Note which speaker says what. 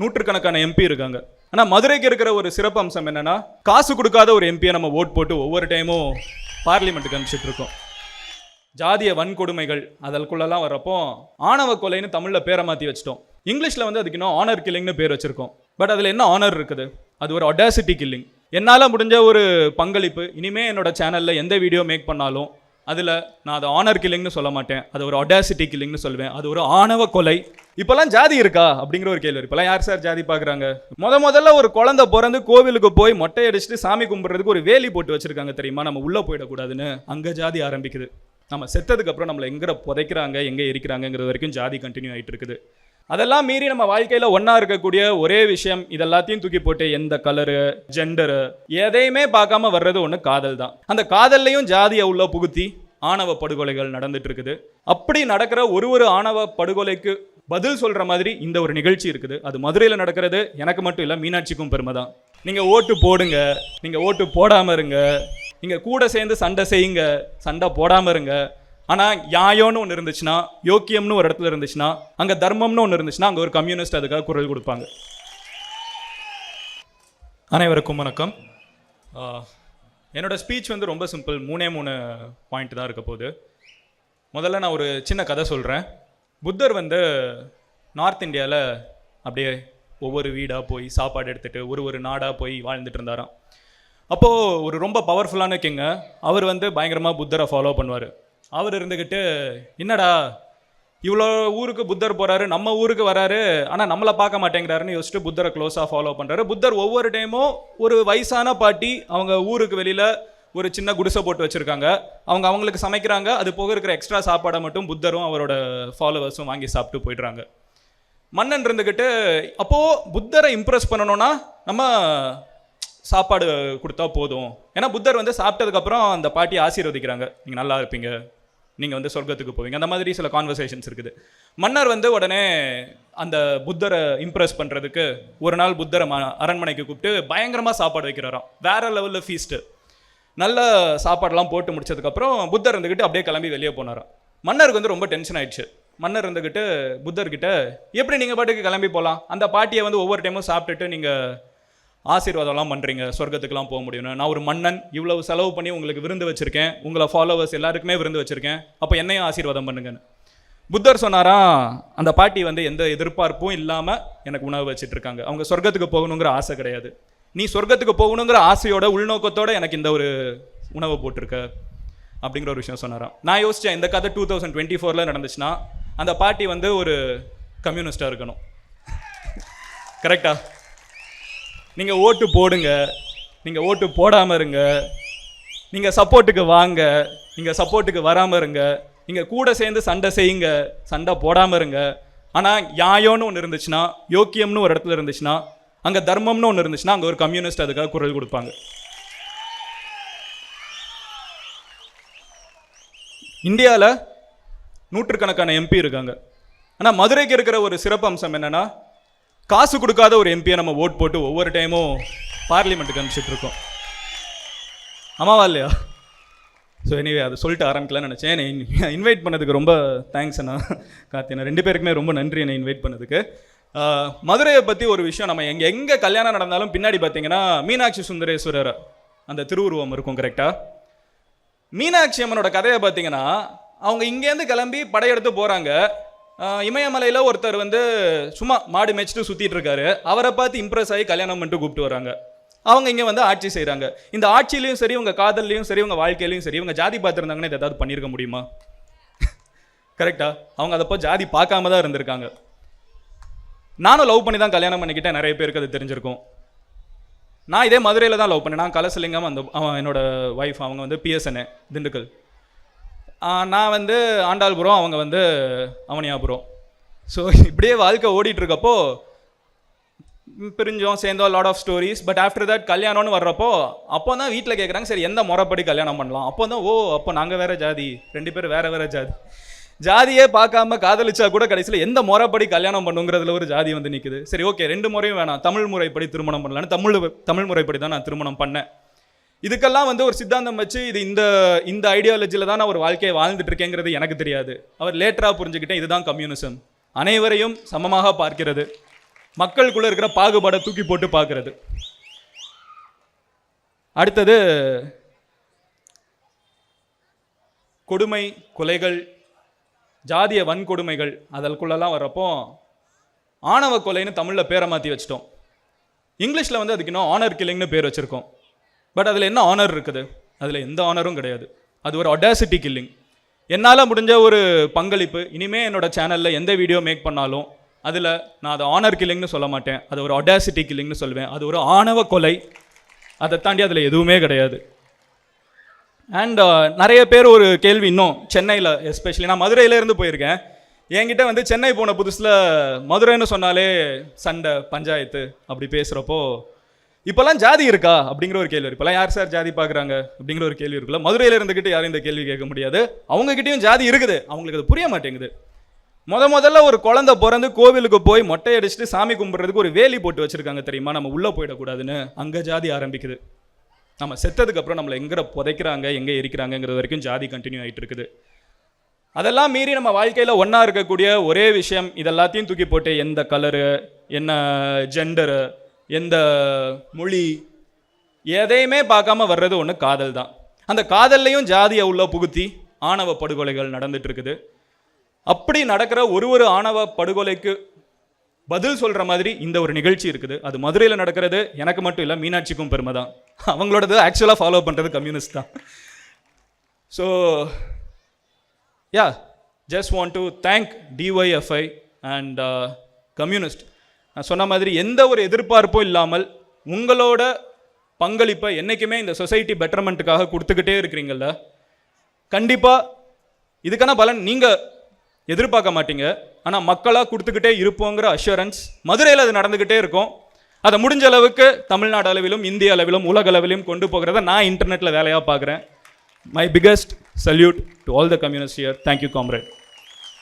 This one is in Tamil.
Speaker 1: நூற்றுக்கணக்கான எம்பி இருக்காங்க. ஆனால் மதுரைக்கு இருக்கிற ஒரு சிறப்பு அம்சம் என்னன்னா, காசு கொடுக்காத ஒரு எம்பியை நம்ம ஓட் போட்டு ஒவ்வொரு டைமும் பார்லிமெண்ட்டுக்கு அனுப்பிச்சிட்டு இருக்கோம். ஜாதிய வன்கொடுமைகள் அதற்குள்ளெல்லாம் வர்றப்போ ஆணவ கொலைன்னு தமிழில் பேரை மாற்றி வச்சிட்டோம். இங்கிலீஷில் வந்து அதுக்கு இன்னும் ஆனர் கில்லிங்னு பேர் வச்சிருக்கோம். பட் அதில் என்ன ஆனர் இருக்குது? அது ஒரு அடாசிட்டி கில்லிங். என்னால் முடிஞ்ச ஒரு பங்களிப்பு, இனிமேல் என்னோட சேனலில் எந்த வீடியோ மேக் பண்ணாலும் அதில் நான் அதை ஆனர் கில்லிங்னு சொல்ல மாட்டேன், அது ஒரு அடாசிட்டி கில்லிங்னு சொல்லுவேன். அது ஒரு ஆணவ கொலை. இப்போல்லாம் ஜாதி இருக்கா அப்படிங்கிற ஒரு கேள்வி. இப்போல்லாம் யார் சார் ஜாதி பார்க்குறாங்க? முதல்ல ஒரு குழந்தை பிறந்து கோவிலுக்கு போய் மொட்டை அடிச்சுட்டு சாமி கும்பிட்றதுக்கு ஒரு வேலி போட்டு வச்சிருக்காங்க தெரியுமா? நம்ம உள்ளே போயிடக்கூடாதுன்னு. அங்கே ஜாதி ஆரம்பிக்குது. நம்ம செத்ததுக்கு அப்புறம் நம்மளை எங்கே புதைக்கிறாங்க, எங்கே எரிக்கிறாங்கிறது வரைக்கும் ஜாதி கண்டினியூ ஆகிட்டு இருக்குது. அதெல்லாம் மீறி நம்ம வாழ்க்கையில் ஒன்றா இருக்கக்கூடிய ஒரே விஷயம், இதெல்லாத்தையும் தூக்கி போட்டு எந்த கலரு, ஜெண்டரு எதையுமே பார்க்காம வர்றது ஒன்று காதல் தான். அந்த காதல்லையும் ஜாதியை உள்ள புகுத்தி ஆணவ படுகொலைகள் நடந்துட்டு இருக்குது. அப்படி நடக்கிற ஒரு ஆணவ படுகொலைக்கு பதில் சொல்கிற மாதிரி இந்த ஒரு நிகழ்ச்சி இருக்குது. அது மதுரையில் நடக்கிறது. எனக்கு மட்டும் இல்லை, மீனாட்சிக்கும் பெருமை தான். நீங்கள் ஓட்டு போடுங்க, நீங்கள் ஓட்டு போடாமல் இருங்க, நீங்கள் கூட சேர்ந்து சண்டை செய்யுங்க, சண்டை போடாமல் இருங்க. ஆனால் நியாயம்னு ஒன்று இருந்துச்சுன்னா, யோக்கியம்னு ஒரு இடத்துல இருந்துச்சுன்னா, அங்கே தர்மம்னு ஒன்று இருந்துச்சுன்னா, அங்கே ஒரு கம்யூனிஸ்ட் அதுக்காக குரல் கொடுப்பாங்க. அனைவருக்கும் வணக்கம். என்னோட ஸ்பீச் வந்து ரொம்ப சிம்பிள். 3 பாயிண்ட் தான் இருக்க போகுது. முதல்ல நான் ஒரு சின்ன கதை சொல்கிறேன். புத்தர் வந்து நார்த் இந்தியாவில் அப்படியே ஒவ்வொரு வீடாக போய் சாப்பாடு எடுத்துகிட்டு ஒரு நாடாக போய் வாழ்ந்துட்டு இருந்தாராம். அப்போது ஒரு ரொம்ப பவர்ஃபுல்லான கிங்க, அவர் வந்து பயங்கரமாக புத்தரை ஃபாலோ பண்ணுவார். அவர் இருந்துக்கிட்டு, என்னடா இவ்வளோ ஊருக்கு புத்தர் போகிறாரு, நம்ம ஊருக்கு வராரு, ஆனால் நம்மளை பார்க்க மாட்டேங்கிறாருன்னு யோசிச்சுட்டு புத்தரை க்ளோஸாக ஃபாலோ பண்ணுறாரு. புத்தர் ஒவ்வொரு டைமும் ஒரு வயசான பாட்டி அவங்க ஊருக்கு வெளியில் ஒரு சின்ன குடிசை போட்டு வச்சுருக்காங்க. அவங்களுக்கு சமைக்கிறாங்க. அது போக இருக்கிற எக்ஸ்ட்ரா சாப்பாடை மட்டும் புத்தரும் அவரோட ஃபாலோவர்ஸும் வாங்கி சாப்பிட்டு போயிடுறாங்க. மன்னன் இருந்துக்கிட்டு, அப்போது புத்தரை இம்ப்ரெஸ் பண்ணணும்னா நம்ம சாப்பாடு கொடுத்தா போதும். ஏன்னா புத்தர் வந்து சாப்பிட்டதுக்கப்புறம் அந்த பாட்டி ஆசீர்வதிக்கிறாங்க, நீங்கள் நல்லா இருப்பீங்க, நீங்கள் வந்து சொர்க்கத்துக்கு போவீங்க. அந்த மாதிரி சில கான்வர்சேஷன்ஸ் இருக்குது. மன்னர் வந்து உடனே அந்த புத்தரை இம்ப்ரெஸ் பண்ணுறதுக்கு ஒரு நாள் புத்தரை அரண்மனைக்கு கூப்பிட்டு பயங்கரமாக சாப்பாடு வைக்கிறாராம். வேற லெவலில் ஃபீஸ்ட்டு. நல்ல சாப்பாடெலாம் போட்டு முடிச்சதுக்கப்புறம் புத்தர் இருந்துக்கிட்டு அப்படியே கிளம்பி வெளியே போனாராம். மன்னருக்கு வந்து ரொம்ப டென்ஷன் ஆயிடுச்சு. மன்னர் இருந்துக்கிட்டு புத்தர்கிட்ட, எப்படி நீங்கள் பாட்டுக்கு கிளம்பி போகலாம், அந்த பாட்டியை வந்து ஒவ்வொரு டைமும் சாப்பிட்டுட்டு நீங்கள் ஆசீர்வாதம்லாம் பண்ணுறீங்க, சொர்க்கத்துக்குலாம் போக முடியும்னு. நான் ஒரு மன்னன், இவ்வளவு செலவு பண்ணி உங்களுக்கு விருந்து வச்சுருக்கேன், உங்களை ஃபாலோவர்ஸ் எல்லாருக்குமே விருந்து வச்சுருக்கேன், அப்போ என்னையும் ஆசீர்வாதம் பண்ணுங்கன்னு. புத்தர் சொன்னாராம், அந்த பாட்டி வந்து எந்த எதிர்பார்ப்பும் இல்லாமல் எனக்கு உணவு வச்சுட்டு இருக்காங்க, அவங்க சொர்க்கத்துக்கு போகணுங்கிற ஆசை கிடையாது, நீ சொர்க்கத்துக்கு போகணுங்கிற ஆசையோட உள்நோக்கத்தோடு எனக்கு இந்த ஒரு உணவை போட்டிருக்க அப்படிங்கிற ஒரு விஷயம் சொன்னாராம். நான் யோசித்தேன், இந்த கதை 2024 நடந்துச்சுன்னா அந்த பாட்டி வந்து ஒரு கம்யூனிஸ்டாக இருக்கணும். கரெக்டா? நீங்கள் ஓட்டு போடுங்க, நீங்கள் ஓட்டு போடாமல் இருங்க, நீங்கள் சப்போர்ட்டுக்கு வாங்க, நீங்கள் சப்போர்ட்டுக்கு வராமல் இருங்க, நீங்கள் கூட சேர்ந்து சண்டை செய்யுங்க, சண்டை போடாமல் இருங்க. ஆனால் நியாயம்னு ஒன்று இருந்துச்சுன்னா, யோக்கியம்னு ஒரு இடத்துல இருந்துச்சுன்னா, அங்கே தர்மம்னு ஒன்று இருந்துச்சுன்னா, அங்கே ஒரு கம்யூனிஸ்ட் அதுக்காக குரல் கொடுப்பாங்க. இந்தியாவில் நூற்றுக்கணக்கான எம்பி இருக்காங்க. ஆனால் மதுரைக்கு இருக்கிற ஒரு சிறப்பு அம்சம் என்னென்னா, காசு கொடுக்காத ஒரு எம்பியை நம்ம ஓட் போட்டு ஒவ்வொரு டைமும் பார்லிமெண்ட்டுக்கு அனுப்பிச்சிட்டு இருக்கோம். ஆமாவா இல்லையா? ஸோ எனிவே அதை சொல்லிட்டு ஆரம்பிக்கலாம்னு நினச்சேன். என்னை இன்வைட் பண்ணதுக்கு ரொம்ப தேங்க்ஸ் அண்ணா, கார்த்தினா, 2 பேருக்குமே ரொம்ப நன்றி என்னை இன்வைட் பண்ணதுக்கு. மதுரையை பற்றி ஒரு விஷயம், நம்ம எங்கே கல்யாணம் நடந்தாலும் பின்னாடி பார்த்தீங்கன்னா மீனாட்சி சுந்தரேஸ்வரர் அந்த திருவுருவம் இருக்கும். கரெக்டாக? மீனாட்சி அம்மனோட கதையை பார்த்தீங்கன்னா, அவங்க இங்கேருந்து கிளம்பி படையெடுத்து போகிறாங்க. இமயமலையில் ஒருத்தர் வந்து சும்மா மாடு மேய்ச்சிட்டு சுற்றிட்டு இருக்காரு. அவரை பார்த்து இம்ப்ரெஸ் ஆகி கல்யாணம் பண்ணிட்டு கூப்பிட்டு வராங்க. அவங்க இங்கே வந்து ஆட்சி செய்கிறாங்க. இந்த ஆட்சியிலையும் சரி, உங்கள் காதல்லையும் சரி, உங்கள் வாழ்க்கையிலையும் சரி, இவங்க ஜாதி பார்த்துருந்தாங்கன்னா இதை ஏதாவது பண்ணியிருக்க முடியுமா? கரெக்டா? அவங்க அதப்போ ஜாதி பார்க்காம தான் இருந்திருக்காங்க. நானும் லவ் பண்ணி தான் கல்யாணம் பண்ணிக்கிட்டேன். நிறைய பேருக்கு அது தெரிஞ்சிருக்கும். நான் இதே மதுரையில் தான் லவ் பண்ணேன். நான் கலசலிங்கம், அவன் என்னோட ஒய்ஃப், அவங்க வந்து பிஎஸ்என்ஏ திண்டுக்கல். நான் வந்து ஆண்டாள்புரம், அவங்க வந்து அவனியாபுரம். ஸோ இப்படியே வாழ்க்கை ஓடிட்டு இருக்கப்போ பிரிஞ்சோம், சேர்ந்தோம், lot of stories. But after that கல்யாணம்னு வர்றப்போ அப்போ தான் வீட்டில் கேட்குறாங்க, சரி எந்த முறைப்படி கல்யாணம் பண்ணலாம். அப்போ தான் அப்போ நாங்கள் வேறு ஜாதி, 2 பேர் வேறு ஜாதி. ஜாதியே பார்க்காம காதலிச்சா கூட கடைசியில் எந்த முறைப்படி கல்யாணம் பண்ணுங்கிறதுல ஒரு ஜாதி வந்து நிற்குது. சரி, ஓகே, 2 முறையும் வேணாம், தமிழ் முறைப்படி திருமணம் பண்ணலான்னு தமிழ் முறைப்படி தான் நான் திருமணம் பண்ணேன். இதுக்கெல்லாம் வந்து ஒரு சித்தாந்தம் வச்சு இது இந்த ஐடியாலஜியில் தான் நான் ஒரு வாழ்க்கையை வாழ்ந்துட்டு இருக்கேங்கிறது எனக்கு தெரியாது. அவர் லேட்டராக புரிஞ்சுக்கிட்டேன், இதுதான் கம்யூனிசம், அனைவரையும் சமமாக பார்க்கிறது. மக்களுக்குள்ள இருக்கிற பாகுபாடை தூக்கி போட்டு பார்க்கறது. அடுத்தது கொடுமை, கொலைகள், ஜாதிய வன்கொடுமைகள் அதற்குள்ளெல்லாம் வர்றப்போ ஆணவ கொலைன்னு தமிழில் பேரை மாற்றி வச்சிட்டோம். இங்கிலீஷில் வந்து அதுக்கு இன்னும் ஆனர் கில்லிங்னு பேர் வச்சுருக்கோம். பட் அதில் என்ன ஆனர் இருக்குது? அதில் எந்த ஆனரும் கிடையாது. அது ஒரு அடாசிட்டி கில்லிங். என்னால் முடிஞ்ச ஒரு பங்களிப்பு, இனிமேல் என்னோடய சேனலில் எந்த வீடியோ மேக் பண்ணாலும் அதில் நான் அதை ஆனர் கில்லிங்னு சொல்ல மாட்டேன், அது ஒரு அடாசிட்டி கில்லிங்னு சொல்வேன். அது ஒரு ஆணவ கொலை, அதை தாண்டி அதில் எதுவுமே கிடையாது. அண்ட் நிறைய பேர் ஒரு கேள்வி, இன்னும் சென்னையில் எஸ்பெஷலி, நான் மதுரையிலேருந்து போயிருக்கேன். என்கிட்ட வந்து சென்னை போன புதுசில் மதுரைன்னு சொன்னாலே சண்டை, பஞ்சாயத்து அப்படி பேசுகிறப்போ, இப்போல்லாம் ஜாதி இருக்கா அப்படிங்கிற ஒரு கேள்வி. இப்போல்லாம் யார் சார் ஜாதி பார்க்குறாங்க அப்படிங்கிற ஒரு கேள்வி இருக்குல்ல. மதுரையில் இருந்துக்கிட்டு யாரும் இந்த கேள்வி கேட்க முடியாது. அவங்ககிட்டயும் ஜாதி இருக்குது, அவங்களுக்கு அது புரிய மாட்டேங்குது. முதல்ல ஒரு குழந்தை பிறந்து கோவிலுக்கு போய் மொட்டை அடிச்சுட்டு சாமி கும்பிட்றதுக்கு ஒரு வேலி போட்டு வச்சுருக்காங்க தெரியுமா, நம்ம உள்ளே போயிடக்கூடாதுன்னு. அங்கே ஜாதி ஆரம்பிக்குது. நம்ம செத்ததுக்கப்புறம் நம்மளை எங்கே புதைக்கிறாங்க, எங்கே எரிக்கிறாங்கங்கிறது வரைக்கும் ஜாதி கண்டினியூ ஆகிட்டு இருக்குது. அதெல்லாம் மீறி நம்ம வாழ்க்கையில் ஒன்றா இருக்கக்கூடிய ஒரே விஷயம், இதெல்லாத்தையும் தூக்கி போட்டு எந்த கலரு, என்ன ஜெண்டரு, எந்த மொழி, எதையுமே பார்க்காம வர்றது ஒன்று காதல் தான். அந்த காதல்லையும் ஜாதியை உள்ள புகுத்தி ஆணவ படுகொலைகள் நடந்துட்டு இருக்குது. அப்படி நடக்கிற ஒரு ஆணவ படுகொலைக்கு பதில் சொல்கிற மாதிரி இந்த ஒரு நிகழ்ச்சி இருக்குது. அது மதுரையில் நடக்கிறது எனக்கு மட்டும் இல்லை, மீனாட்சிக்கும் பெருமை தான். அவங்களோடது ஆக்சுவலாக ஃபாலோ பண்ணுறது கம்யூனிஸ்ட் தான். So yeah, just want to thank DYFI and communist. நான் சொன்ன மாதிரி எந்த ஒரு எதிர்பார்ப்பும் இல்லாமல் உங்களோட பங்களிப்பை என்றைக்குமே இந்த சொசைட்டி பெட்டர்மெண்ட்டுக்காக கொடுத்துக்கிட்டே இருக்கிறீங்கள, கண்டிப்பாக இதுக்கான பலன் நீங்கள் எதிர்பார்க்க மாட்டீங்க, ஆனால் மக்களாக கொடுத்துக்கிட்டே இருப்போங்கிற அஷூரன்ஸ் மதுரையில் அது நடந்துக்கிட்டே இருக்கும். அதை முடிஞ்ச அளவுக்கு தமிழ்நாடு அளவிலும் இந்திய அளவிலும் உலக அளவிலும் கொண்டு போகிறத நான் இன்டர்நெட்டில் வேலையாக பார்க்குறேன். My biggest salute to all the communist here. Thank you comrade.